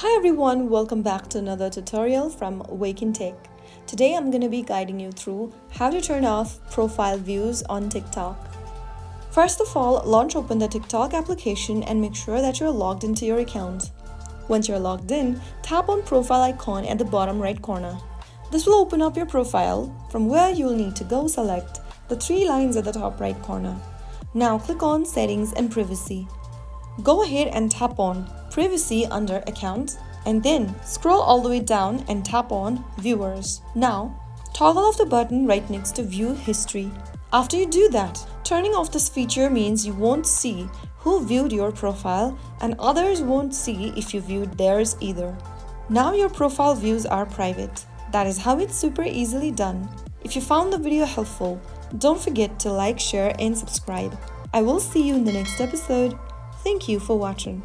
Hi everyone, welcome back to another tutorial from Wake&Tech. Today I'm going to be guiding you through how to turn off profile views on TikTok. First of all, open the TikTok application and make sure that you're logged into your account. Once you're logged in, tap on profile icon at the bottom right corner. This will open up your profile, from where you'll need to go select the three lines at the top right corner. Now click on Settings and Privacy. Go ahead and tap on Privacy under Accounts and then scroll all the way down and tap on Viewers. Now, toggle off the button right next to View History. After you do that, turning off this feature means you won't see who viewed your profile and others won't see if you viewed theirs either. Now your profile views are private. That is how it's super easily done. If you found the video helpful, don't forget to like, share and subscribe. I will see you in the next episode. Thank you for watching.